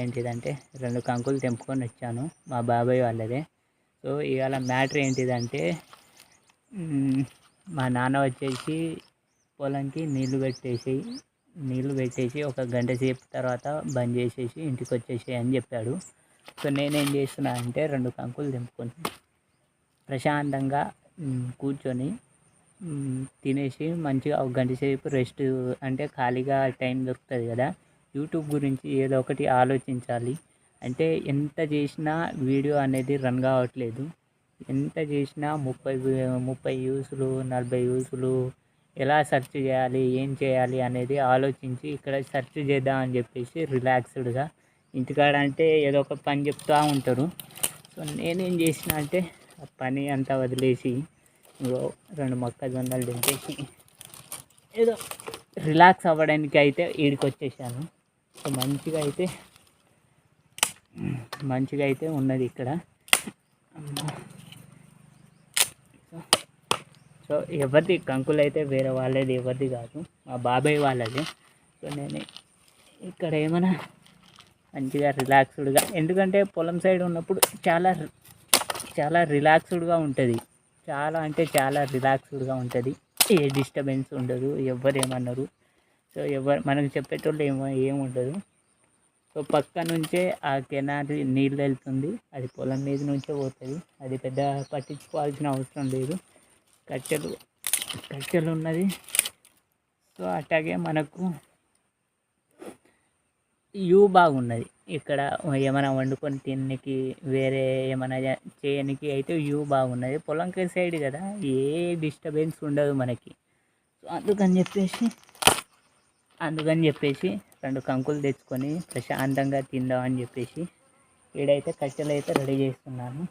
ఏంటిదంటే 2 కంకులు తెంపుకొని వచ్చాను మా బాబాయ్ వాళ్ళదే. సో ఇవాళ మ్యాటర్ ఏంటిదంటే మా నాన్న వచ్చేసి పొలంకి నీళ్లు పెట్టేసి ఒక గంట సేపు తర్వాత బంద్ చేసేసి ఇంటికి వచ్చేసేయి అని చెప్పాడు. సో నేనేం చేస్తున్నా అంటే 2 కంకులు తెంపుకొని ప్రశాంతంగా కూర్చొని తినేసి మంచిగా ఒక గంట సేపు రెస్ట్, అంటే ఖాళీగా టైం దొరుకుతుంది కదా, యూట్యూబ్ గురించి ఏదో ఒకటి ఆలోచించాలి. అంటే ఎంత చేసినా వీడియో అనేది రన్ కావట్లేదు. ఎంత చేసినా 30 వ్యూస్లు 40 వ్యూస్లు ఎలా సెర్చ్ చేయాలి, ఏం చేయాలి అనేది ఆలోచించి ఇక్కడ సెర్చ్ చేద్దామని చెప్పేసి రిలాక్స్డ్గా ఇంటికాడ అంటే ఏదో ఒక పని చెప్తూ ఉంటారు. సో నేనేం చేసిన అంటే ఆ పని అంతా వదిలేసి 2 మొక్కజొన్నలు దింపేసి ఏదో రిలాక్స్ అవ్వడానికి అయితే ఈడికి వచ్చేసాను. సో మంచిగా అయితే ఉన్నది ఇక్కడ. సో ఎవరిది కంకులు అయితే వేరే వాళ్ళది ఎవరిది కాదు, మా బాబాయ్ వాళ్ళది. సో నేను ఇక్కడ ఏమైనా మంచిగా రిలాక్స్డ్గా, ఎందుకంటే పొలం సైడ్ ఉన్నప్పుడు చాలా రిలాక్స్డ్గా ఉంటుంది. చాలా అంటే చాలా రిలాక్స్డ్గా ఉంటుంది. ఏ డిస్టర్బెన్స్ ఉండదు, ఎవరు ఏమన్నారు. సో మనకు చెప్పేటోళ్ళు ఏముండదు. సో పక్క నుంచే ఆ కెనాల్ నీళ్ళు వెళ్తుంది, అది పొలం మీద నుంచే పోతుంది. అది పెద్ద పట్టించుకోవాల్సిన అవసరం లేదు. కట్టెలు ఉన్నది. సో అట్లాగే మనకు వ్యూ బాగున్నది. ఇక్కడ ఏమైనా వండుకొని తినడానికి, వేరే ఏమైనా చేయడానికి అయితే వ్యూ బాగున్నది. పొలంకి సైడ్ కదా, ఏ డిస్టర్బెన్స్ ఉండదు మనకి. సో అందుకని చెప్పేసి 2 కంకులు తెచ్చుకొని ప్రశాంతంగా తిందామని చెప్పేసి ఈడైతే కట్టెలు అయితే రెడీ చేస్తున్నాను.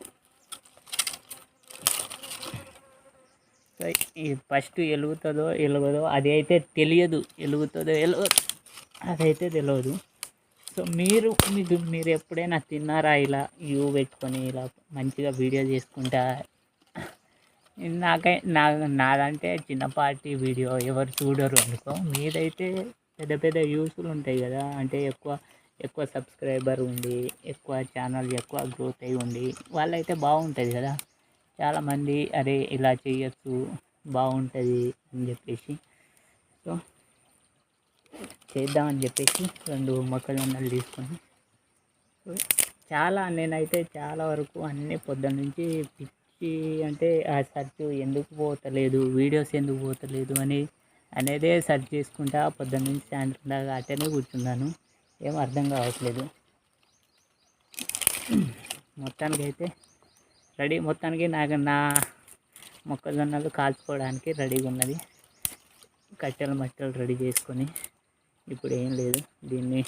సో ఈ ఫస్ట్ వెలుగుతుందో అది అయితే తెలియదు, అదైతే తెలియదు. సో మీరు ఎప్పుడైనా తిన్నారా ఇలా వ్యూ పెట్టుకొని ఇలా మంచిగా వీడియో చేసుకుంటా? నాదంటే చిన్నపాటి వీడియో, ఎవరు చూడరు అనుకో. మీదైతే పెద్ద వ్యూస్లు ఉంటాయి కదా, అంటే ఎక్కువ సబ్స్క్రైబర్ ఉండి, ఎక్కువ ఛానల్ ఎక్కువ గ్రోత్ అయి ఉండి వాళ్ళైతే బాగుంటుంది కదా. చాలామంది అరే ఇలా చేయొచ్చు, బాగుంటుంది అని చెప్పేసి సో చేద్దామని చెప్పేసి 2 మొక్కజొన్నలు తీసుకొని నేనైతే చాలా వరకు అన్నీ పొద్దున్న నుంచి పిచ్చి, అంటే ఆ సెర్చ్ ఎందుకు పోతలేదు, వీడియోస్ ఎందుకు పోతలేదు అనేదే సెర్చ్ చేసుకుంటా పొద్దున్న నుంచి సాయంత్రం దాకా అట్టనే కూర్చున్నాను. ఏం అర్థం కావట్లేదు. మొత్తానికి నా మొక్కజొన్నలు కాల్చుకోవడానికి రెడీగా ఉన్నది. మట్టలు రెడీ చేసుకొని ఇప్పుడు ఏం లేదు, దీన్ని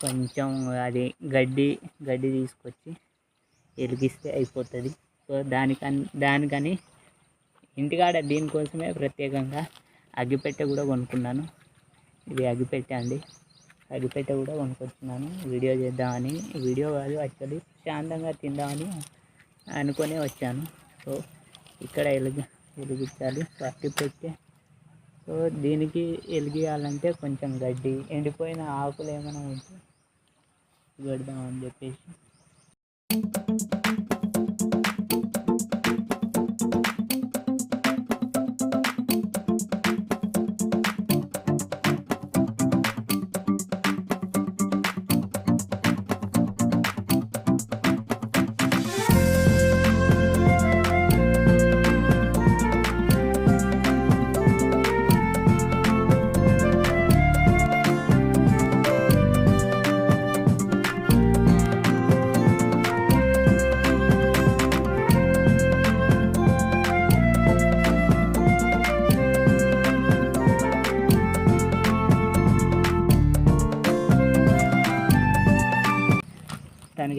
కొంచెం అది గడ్డి తీసుకొచ్చి వెలిగిస్తే అయిపోతుంది. సో దానికని ఇంటికాడ దీనికోసమే ప్రత్యేకంగా అగ్గిపెట్టె కూడా కొనుక్కున్నాను. ఇది అగ్గిపెట్టె కూడా కొనుక్కొచ్చున్నాను వీడియో చేద్దామని. వీడియో కాదు, యాక్చువల్లీ శాంతంగా తిందామని అనుకొని వచ్చాను. సో ఇక్కడ వెలిగించాలి అగ్గిపెట్టె. సో దీనికి వెలిగియాలంటే కొంచెం గడ్డి, ఎండిపోయిన ఆకులు ఏమైనా ఉంటే పెడదామని చెప్పేసి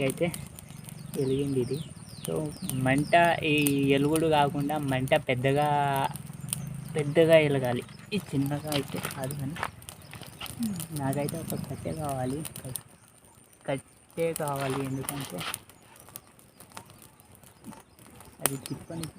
అయితే వెలిగింది ఇది. సో మంట ఈ ఎలుగుడు కాకుండా మంట పెద్దగా వెలగాలి. ఈ చిన్నగా అయితే కాదు, కానీ నాకైతే ఒక కట్టె కావాలి. ఎందుకంటే అది తిప్పని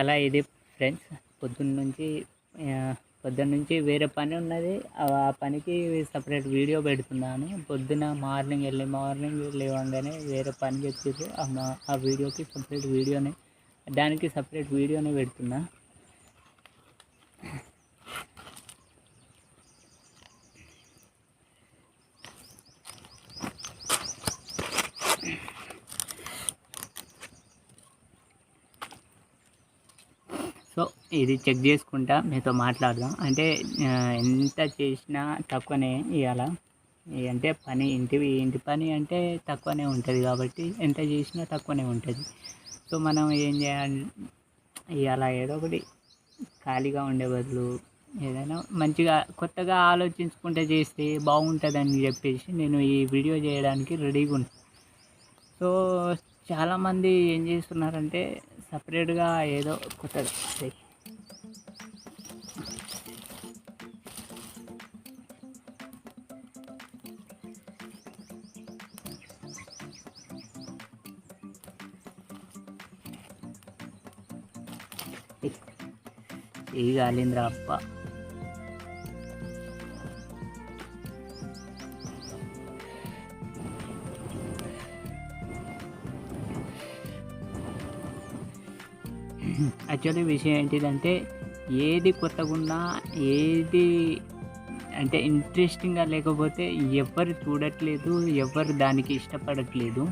ఇవాళ ఇది ఫ్రెండ్స్ పొద్దున్న నుంచి వేరే పని ఉన్నది. ఆ పనికి సపరేట్ వీడియో పెడుతున్నాను. పొద్దున మార్నింగ్ లేవంగానే వేరే పని చెప్పారు. ఆ వీడియోకి సపరేట్ వీడియోని దానికి సపరేట్ వీడియోని పెడుతున్నా. సో ఇది చెక్ చేసుకుంటా మీతో మాట్లాడదాం. అంటే ఎంత చేసినా తక్కువనే ఇవాళ. అంటే ఇంటి పని అంటే తక్కువనే ఉంటుంది కాబట్టి ఎంత చేసినా తక్కువనే ఉంటుంది. సో మనం ఏం చేయాలి, ఇవాళ ఏదో ఒకటి ఖాళీగా ఉండే బదులు ఏదైనా మంచిగా కొత్తగా ఆలోచించుకుంటే చేస్తే బాగుంటుందని చెప్పేసి నేను ఈ వీడియో చేయడానికి రెడీగా ఉన్నాను. సో చాలామంది ఏం చేస్తున్నారంటే సపరేట్గా ఏదో కొత్తగా ఇది కాలింద్రా అప్ప. యాక్చువల్లీ విషయం ఏంటిదంటే ఏది కొత్తగా ఉన్నా ఏది అంటే ఇంట్రెస్టింగ్గా లేకపోతే ఎవరు చూడట్లేదు, ఎవరు దానికి ఇష్టపడట్లేదు.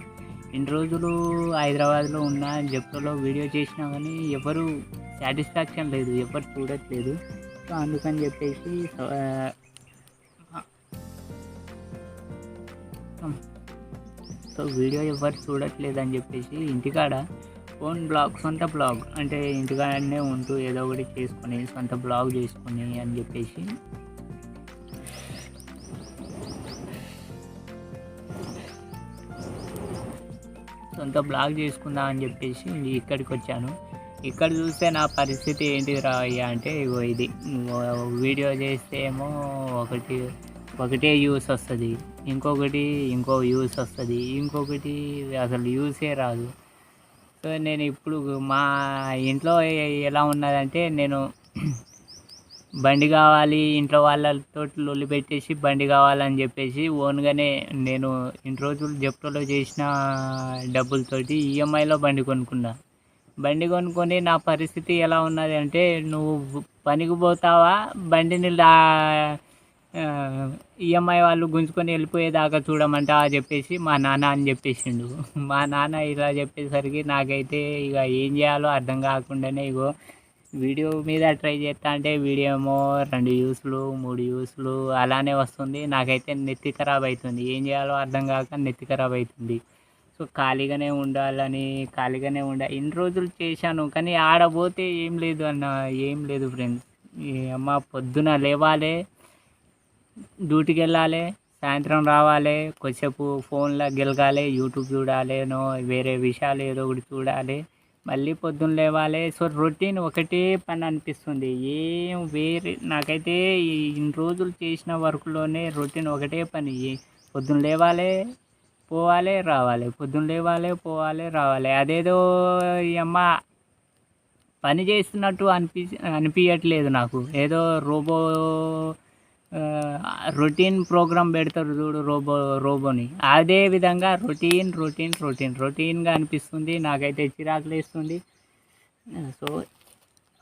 ఇన్ని రోజులు హైదరాబాద్లో ఉన్న జెప్టోలో వీడియో చేసినా కానీ ఎవరు సాటిస్ఫాక్షన్ లేదు, ఎవరు చూడట్లేదు. సో అందుకని చెప్పేసి వీడియో ఎవరు చూడట్లేదు అని చెప్పేసి ఇంటికాడ సొంత బ్లాగ్ అంటే ఇంటికాడనే ఉంటూ ఏదో ఒకటి చేసుకొని సొంత బ్లాగ్ చేసుకొని అని చెప్పేసి సొంత బ్లాగ్ చేసుకుందాం అని చెప్పేసి ఇక్కడికి వచ్చాను. ఇక్కడ చూస్తే నా పరిస్థితి ఏంటిది రా అయ్యా అంటే ఇది వీడియో చేస్తే ఏమో ఒకటే యూస్ వస్తుంది, ఇంకో యూస్ వస్తుంది, ఇంకొకటి అసలు యూసే రాదు. సో నేను ఇప్పుడు మా ఇంట్లో ఎలా ఉన్నదంటే నేను బండి కావాలి, ఇంట్లో వాళ్ళతో లొల్లి పెట్టేసి బండి కావాలని చెప్పేసి ఓన్గానే నేను ఇన్ని రోజులు జెప్టోలో చేసిన డబ్బులతోటి ఈఎంఐలో బండి కొనుక్కొని నా పరిస్థితి ఎలా ఉన్నది అంటే నువ్వు పనికి పోతావా, బండిని ఈఎంఐ వాళ్ళు గుంజుకొని వెళ్ళిపోయేదాకా చూడమంటా చెప్పేసి మా నాన్న అని చెప్పేసిండు. మా నాన్న ఇలా చెప్పేసరికి నాకైతే ఇక ఏం చేయాలో అర్థం కాకుండానే వీడియో మీద ట్రై చేస్తా అంటే వీడియో ఏమో 2 వ్యూస్లు 3 వ్యూస్లు అలానే వస్తుంది. నాకైతే నెత్తి ఖరాబ్ అవుతుంది, ఏం చేయాలో అర్థం కాక నెత్తి ఖరాబ్ అవుతుంది. సో ఖాళీగానే ఇన్ని రోజులు చేశాను కానీ ఆడపోతే ఏం లేదు ఫ్రెండ్స్. అమ్మ పొద్దున లేవాలి, డ్యూటీకి వెళ్ళాలి, సాయంత్రం రావాలి, కొద్దిసేపు ఫోన్లో గెలగాలి, యూట్యూబ్ చూడాలి, వేరే విషయాలు ఏదో ఒకటి చూడాలి, మళ్ళీ పొద్దున్న లేవాలి. సో రొటీన్ ఒకటే పని అనిపిస్తుంది. నాకైతే ఇన్ని రోజులు చేసిన వర్క్లోనే రొటీన్ ఒకటే పని. పొద్దున్న లేవాలి, పోవాలి, రావాలి, పొద్దున్న లేవాలి, పోవాలి, రావాలి. అదేదో అమ్మ పని చేస్తున్నట్టు అనిపించట్లేదు నాకు. ఏదో రొటీన్ ప్రోగ్రామ్ పెడతారు చూడు రోబోని, అదే విధంగా రొటీన్గా అనిపిస్తుంది. నాకైతే చిరాకులు వేస్తుంది. సో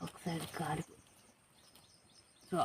ఒకసారి కారు సో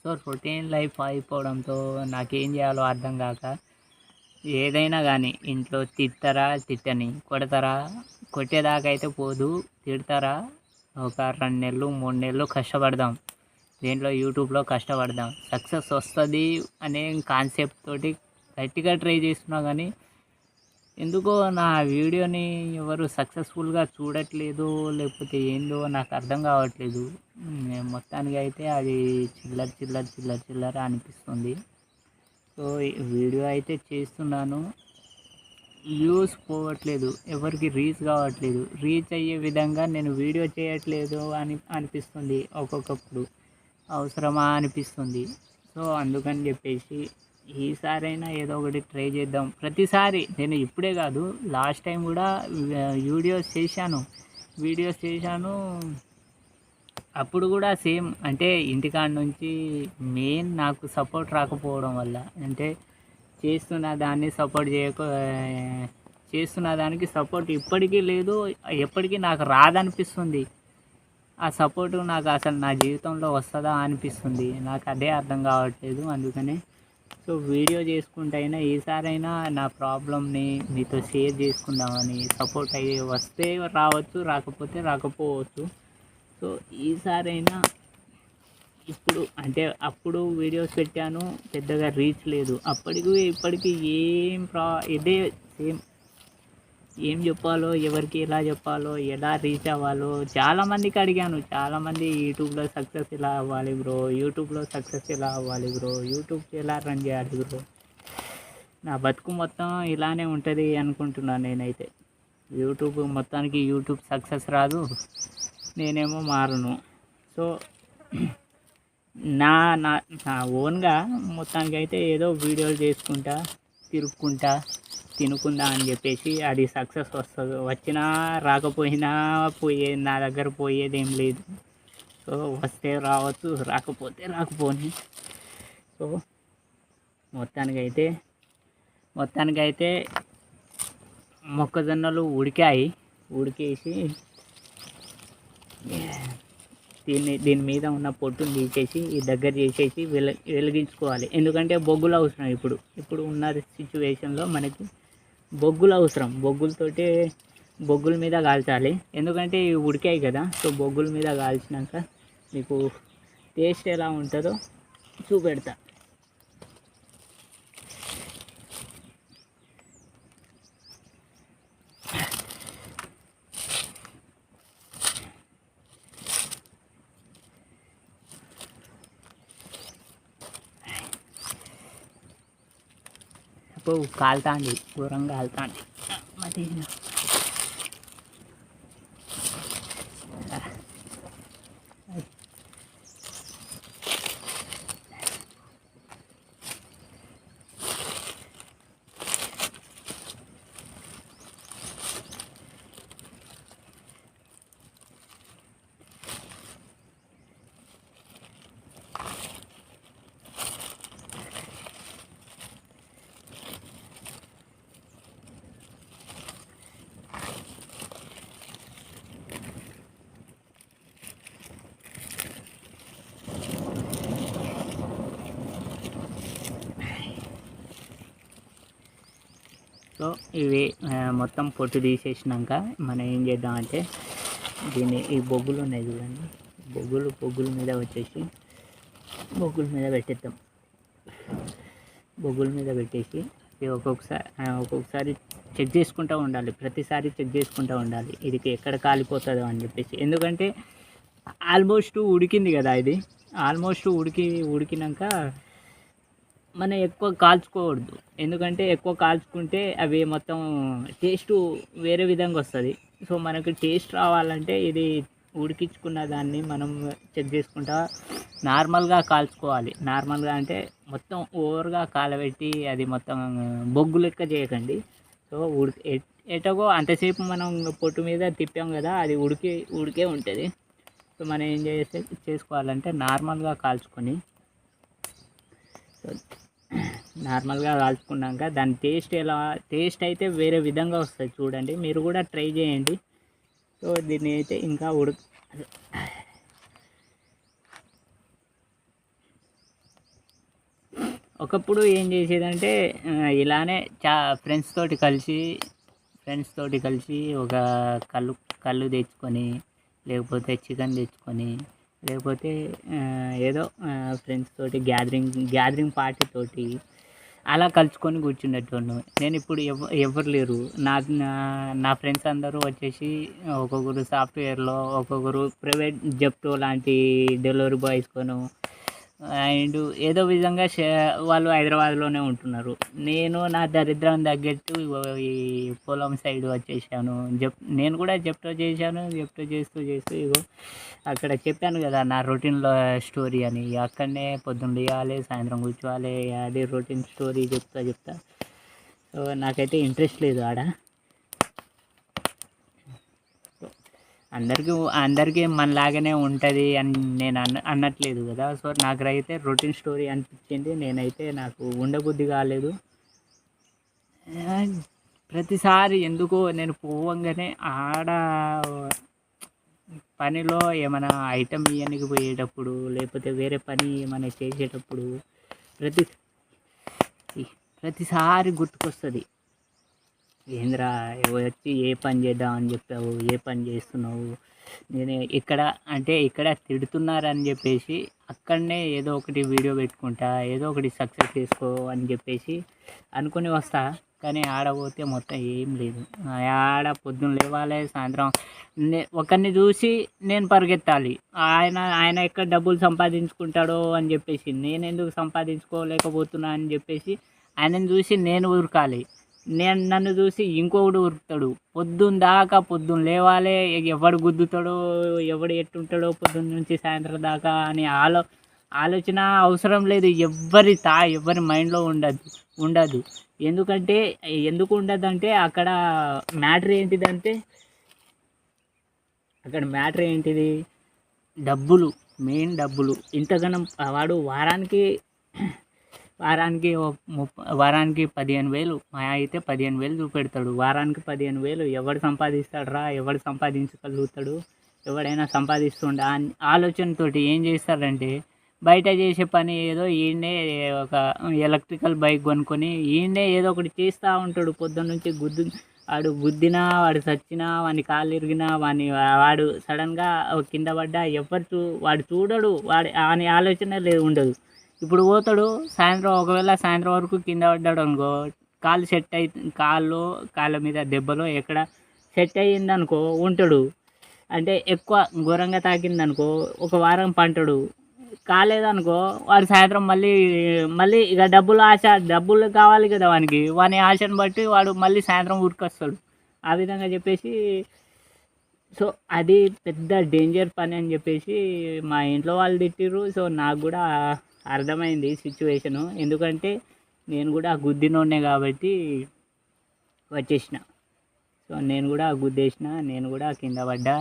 సో రొటీన్ లైఫ్ అయిపోవడంతో నాకేం చేయాలో అర్థం కాక ఏదైనా కానీ ఇంట్లో తిట్టరా తిట్టని, కొడతారా కొట్టేదాకా అయితే పోదు, తిడతారా ఒక 2 నెలలు 3 నెలలు కష్టపడదాం, దేంట్లో యూట్యూబ్లో కష్టపడదాం, సక్సెస్ వస్తుంది అనే కాన్సెప్ట్ తోటి గట్టిగా ట్రై చేస్తున్నా. కానీ ఎందుకో నా వీడియోని ఎవరు సక్సెస్ఫుల్గా చూడట్లేదు, లేకపోతే ఏందో నాకు అర్థం కావట్లేదు. మొత్తానికి అయితే అది చిల్లర చిల్లర చిల్లర చిల్లర అనిపిస్తుంది. సో వీడియో అయితే చేస్తున్నాను, వ్యూస్ పోవట్లేదు, ఎవరికి రీచ్ కావట్లేదు. రీచ్ అయ్యే విధంగా నేను వీడియో చేయట్లేదు అని అనిపిస్తుంది ఒక్కొక్కప్పుడు. అవసరమా అనిపిస్తుంది. సో అందుకని చెప్పేసి ఈసారైనా ఏదో ఒకటి ట్రై చేద్దాం. ప్రతిసారి నేను ఇప్పుడే కాదు, లాస్ట్ టైం కూడా వీడియోస్ చేశాను. అప్పుడు కూడా సేమ్, అంటే ఇంటికాడ నుంచి మెయిన్ నాకు సపోర్ట్ రాకపోవడం వల్ల, అంటే చేస్తున్న దానికి సపోర్ట్ ఇప్పటికీ లేదు, ఎప్పటికీ నాకు రాదనిపిస్తుంది. ఆ సపోర్టు నాకు అసలు నా జీవితంలో వస్తుందా అనిపిస్తుంది. నాకు అదే అర్థం కావట్లేదు. అందుకనే సో వీడియో చేసుకుంటైనా ఈసారైనా నా ప్రాబ్లమ్ని మీతో షేర్ చేసుకుందామని, సపోర్ట్ అయ్యి వస్తే రావచ్చు, రాకపోతే రాకపోవచ్చు. సో ఈసారైనా ఇప్పుడు అంటే అప్పుడు వీడియోస్ పెట్టాను, పెద్దగా రీచ్ లేదు. అప్పటికి ఇప్పటికీ ఇదే సేమ్. ఏం చెప్పాలో, ఎవరికి ఎలా చెప్పాలో, ఎలా రీచ్ అవ్వాలో చాలామందికి అడిగాను. చాలామంది యూట్యూబ్లో సక్సెస్ ఎలా అవ్వాలి బ్రో, యూట్యూబ్ ఎలా రన్ చేయాలి బ్రో. నా బతుకు మొత్తం ఇలానే ఉంటుంది అనుకుంటున్నాను నేనైతే. యూట్యూబ్ సక్సెస్ రాదు, నేనేమో మారను. సో నా నా నా ఓన్గా మొత్తానికి అయితే ఏదో వీడియోలు చేసుకుంటా, తిరుక్కుంటా, తినుకుందా అని చెప్పేసి, అది సక్సెస్ వచ్చినా రాకపోయినా నా దగ్గర పోయేదేం లేదు. సో వస్తే రావచ్చు, రాకపోతే రాకపోని. సో మొత్తానికైతే మొక్కజొన్నలు ఉడికేసి దీని మీద ఉన్న పొట్టుని తీసేసి దగ్గర చేసేసి వెలిగించుకోవాలి. ఎందుకంటే బొగ్గులు అవసరం. ఇప్పుడు ఉన్న సిచ్యువేషన్లో మనకి బొగ్గులు అవసరం. బొగ్గుల మీద కాల్చాలి, ఎందుకంటే ఇవి ఉడికాయి కదా. సో బొగ్గుల మీద కాల్చినాక మీకు టేస్ట్ ఎలా ఉంటుందో చూపెడతా. ఇప్పుడు కాలుతాంది, ఘోరంగా కాలుతాంది. మరి సో ఇవి మొత్తం పొట్టు తీసేసినాక మనం ఏం చేద్దామంటే ఈ బొగ్గులు ఉన్నాయి చూడండి, బొగ్గుల మీద వచ్చేసి బొగ్గుల మీద పెట్టేద్దాం. బొగ్గుల మీద పెట్టేసి ఒక్కొక్కసారి చెక్ చేసుకుంటూ ఉండాలి. ప్రతిసారి చెక్ చేసుకుంటూ ఉండాలి ఇది ఎక్కడ కాలిపోతుందో అని చెప్పేసి. ఎందుకంటే ఆల్మోస్ట్ ఉడికింది కదా, ఇది ఆల్మోస్ట్ ఉడికినాక మనం ఎక్కువ కాల్చుకోకూడదు. ఎందుకంటే ఎక్కువ కాల్చుకుంటే అవి మొత్తం టేస్ట్ వేరే విధంగా వస్తుంది. సో మనకు టేస్ట్ రావాలంటే ఇది ఉడికించుకున్న దాన్ని మనం చెక్ చేసుకుంటా నార్మల్గా కాల్చుకోవాలి. నార్మల్గా అంటే మొత్తం ఓవర్గా కాలబెట్టి అది మొత్తం బొగ్గు లెక్క చేయకండి. సో ఎటగో అంతసేపు మనం పొట్టు మీద తిప్పాం కదా, అది ఉడికే ఉంటుంది. సో మనం ఏం చేసుకోవాలంటే నార్మల్గా కాల్చుకున్నాక దాని టేస్ట్ అయితే వేరే విధంగా వస్తుంది. చూడండి, మీరు కూడా ట్రై చేయండి. సో దీన్ని అయితే ఇంకా ఒకప్పుడు ఏం చేసేదంటే ఇలానే ఫ్రెండ్స్ తోటి కలిసి ఒక కళ్ళు కళ్ళు తెచ్చుకొని, లేకపోతే చికెన్ తెచ్చుకొని, లేకపోతే ఏదో ఫ్రెండ్స్ తోటి గ్యాదరింగ్ పార్టీ తోటి అలా కలుసుకొని కూర్చునేటోడిని. నేను ఇప్పుడు ఎవ్వరు లేరు. నా ఫ్రెండ్స్ అందరూ వచ్చేసి ఒక్కొక్కరు సాఫ్ట్వేర్లో, ఒక్కొక్కరు ప్రైవేట్ జెప్టో లాంటి డెలివరీ బాయ్స్‌తోను అండ్ ఏదో విధంగా వాళ్ళు హైదరాబాద్లోనే ఉంటున్నారు. నేను నా దరిద్రం తగ్గట్టు ఈ పొలం సైడ్ వచ్చేసాను. నేను కూడా జెప్టో చేశాను. జెప్టో చేస్తూ ఇగో అక్కడ చెప్పాను కదా నా రొటీన్లో స్టోరీ అని. అక్కడనే పొద్దున్న లేవాలి, సాయంత్రం కూర్చోవాలి, అదే రొటీన్ స్టోరీ చెప్తా. సో నాకైతే ఇంట్రెస్ట్ లేదు ఆడ. అందరికీ మనలాగానే ఉంటుంది అని నేను అనట్లేదు కదా. సో నాకైతే రొటీన్ స్టోరీ అనిపించింది. నాకు ఉండబుద్ధి కాలేదు. ప్రతిసారి ఎందుకో నేను పోవంగానే ఆడ పనిలో ఏమైనా ఐటమ్ ఇవ్వడానికి పోయేటప్పుడు, లేకపోతే వేరే పని ఏమైనా చేసేటప్పుడు ప్రతిసారి గుర్తుకొస్తుంది. ఏంద్రా వచ్చి ఏ పని చేద్దామని చెప్పావు, ఏ పని చేస్తున్నావు, నేను ఇక్కడ తిడుతున్నారని చెప్పేసి అక్కడనే ఏదో ఒకటి వీడియో పెట్టుకుంటా, ఏదో ఒకటి సక్సెస్ చేసుకో అని చెప్పేసి అనుకుని వస్తా. కానీ ఆడ పోతే మొత్తం ఏం లేదు. ఆడ పొద్దున్న లేవాలి, సాయంత్రం ఒకరిని చూసి నేను పరిగెత్తాలి. ఆయన ఎక్కడ డబ్బులు సంపాదించుకుంటాడో అని చెప్పేసి, నేను ఎందుకు సంపాదించుకోలేకపోతున్నా అని చెప్పేసి ఆయనను చూసి నేను ఉరకాలి. నన్ను చూసి ఇంకొకడు ఉరుకుతాడు. పొద్దున్న లేవాలి, ఎవడు గుద్దుతాడో, ఎవడు ఎట్టుంటాడో పొద్దున్న నుంచి సాయంత్రం దాకా అని ఆలోచన అవసరం లేదు. ఎవరి మైండ్లో ఉండదు. ఎందుకు ఉండదంటే అక్కడ మ్యాటర్ ఏంటిది, డబ్బులు, మెయిన్ డబ్బులు. ఇంతగానం వాడు వారానికి 15,000, మా అయితే 15,000 చూపెడతాడు. వారానికి 15,000 ఎవడు సంపాదిస్తాడురా, ఎవడు సంపాదించగలుగుతాడు, ఎవడైనా సంపాదిస్తుండా అని ఆలోచనతోటి ఏం చేస్తారంటే బయట చేసే పని ఏదో ఈయనే ఒక ఎలక్ట్రికల్ బైక్ కొనుక్కొని ఈయనే ఏదో ఒకటి చేస్తూ ఉంటాడు. పొద్దున్న నుంచి వాడు గుద్దినా, వాడు చచ్చినా, వాని కాళ్ళు ఇరిగినా, వాడు సడన్గా కింద పడ్డా వాడు చూడడు. వాని ఆలోచన ఉండదు. ఇప్పుడు పోతాడు ఒకవేళ సాయంత్రం వరకు కింద పడ్డాడు అనుకో, కాళ్ళ మీద దెబ్బలో ఎక్కడ సెట్ అయ్యిందనుకో ఉంటాడు. అంటే ఎక్కువ ఘోరంగా తాకిందనుకో ఒక వారం పంటాడు. కాలేదనుకో వాడు సాయంత్రం మళ్ళీ ఇక డబ్బులు కావాలి కదా వాని ఆశను బట్టి వాడు మళ్ళీ సాయంత్రం ఉరికొస్తాడు. ఆ విధంగా చెప్పేసి సో అది పెద్ద డేంజర్ పని అని చెప్పేసి మా ఇంట్లో వాళ్ళు తిట్టిర్రు. సో నాకు కూడా అర్థమైంది సిచ్యువేషను. ఎందుకంటే నేను కూడా గుద్దినోడ్నే కాబట్టి వచ్చేసిన. సో నేను కూడా గుద్దేసిన, నేను కూడా కింద పడ్డా.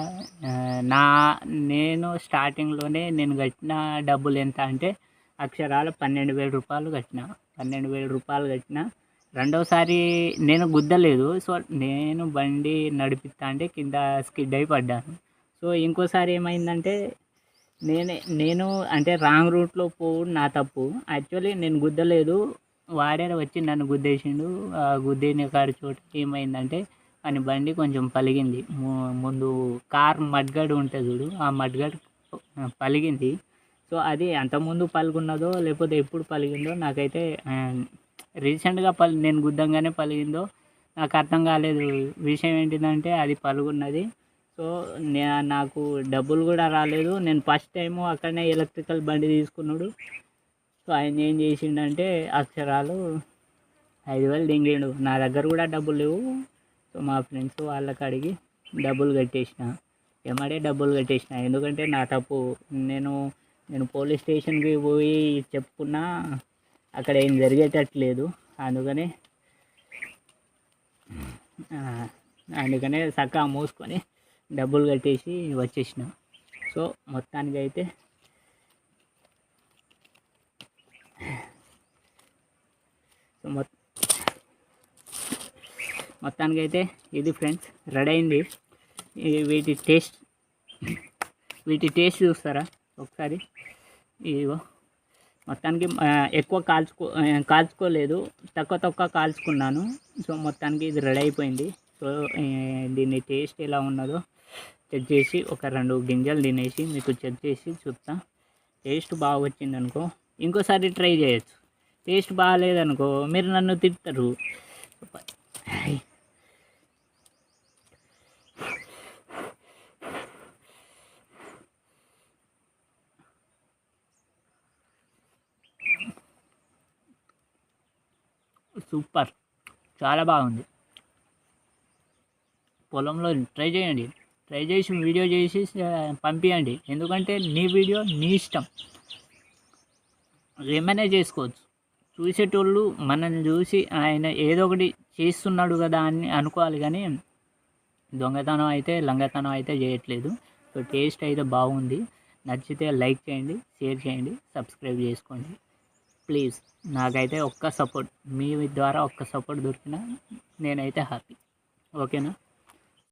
నేను స్టార్టింగ్లోనే నేను కట్టిన డబ్బులు ఎంత అంటే అక్షరాలు 12,000 రూపాయలు కట్టిన. 12,000 రూపాయలు కట్టిన. రెండోసారి నేను గుద్దలేదు. సో నేను బండి నడిపిస్తా అంటే కింద స్కిడ్ అయి పడ్డాను. సో ఇంకోసారి ఏమైందంటే నేను అంటే రాంగ్ రూట్లో పోవడం నా తప్పు. యాక్చువల్లీ నేను గుద్దలేదు, వాడే వచ్చి నన్ను గుద్దేసిండు. గుద్దిన కాడి చోట ఏమైందంటే అని బండి కొంచెం పలిగింది. ముందు కార్ మడ్గాడ్ ఉంటుంది చూడు, ఆ మడ్గాడ్ పలిగింది. సో అది అంతకుముందు పలుగున్నదో లేకపోతే ఎప్పుడు పలిగిందో నాకైతే రీసెంట్గా నేను గుద్దంగానే పలిగిందో నాకు అర్థం కాలేదు. విషయం ఏంటిదంటే అది పలుగున్నది. సో నాకు డబ్బులు కూడా రాలేదు. నేను ఫస్ట్ టైము అక్కడనే ఎలక్ట్రికల్ బండి తీసుకున్నాడు. సో ఆయన ఏం చేసిండంటే అక్షరాలు 5,000 దింగిండు. నా దగ్గర కూడా డబ్బులు లేవు. సో మా ఫ్రెండ్స్ వాళ్ళకి అడిగి డబ్బులు కట్టేసిన. ఎందుకంటే నా తప్పు. నేను పోలీస్ స్టేషన్కి పోయి చెప్పుకున్నా అక్కడ ఏం జరిగేటట్లేదు. అందుకనే చక్కగా మూసుకొని డబ్బులు కట్టేసి వచ్చేసిన. సో మొత్తానికైతే ఇది ఫ్రెండ్స్ రెడీ అయింది. వీటి టేస్ట్ చూస్తారా ఒకసారి? ఇదిగో మొత్తానికి ఎక్కువ కాల్చుకోలేదు, తక్కువ కాల్చుకున్నాను. సో మొత్తానికి ఇది రెడీ అయిపోయింది. సో దీన్ని టేస్ట్ ఎలా ఉన్నదో చెక్ చేసి ఒక 2 గింజలు తినేసి మీకు చెక్ చేసి చూపుతా. టేస్ట్ బాగా వచ్చిందనుకో ఇంకోసారి ట్రై చేయొచ్చు. టేస్ట్ బాగాలేదనుకో మీరు నన్ను తిప్పుతారు. సూపర్, చాలా బాగుంది. పొలంలో ట్రై చేయండి, ట్రై చేసి వీడియో చేసి పంపించండి. ఎందుకంటే నీ వీడియో నీ ఇష్టం, ఏమైనా చేసుకోవచ్చు. చూసేటోళ్ళు మనల్ని చూసి ఆయన ఏదో ఒకటి చేస్తున్నాడు కదా అని అనుకోవాలి, కానీ దొంగతనం అయితే లంగతనం అయితే చేయట్లేదు. సో టేస్ట్ అయితే బాగుంది. నచ్చితే లైక్ చేయండి, షేర్ చేయండి, సబ్స్క్రైబ్ చేసుకోండి ప్లీజ్. నాకైతే ఒక్క సపోర్ట్ మీ ద్వారా ఒక్క సపోర్ట్ దొరికినా నేనైతే హ్యాపీ. ఓకేనా?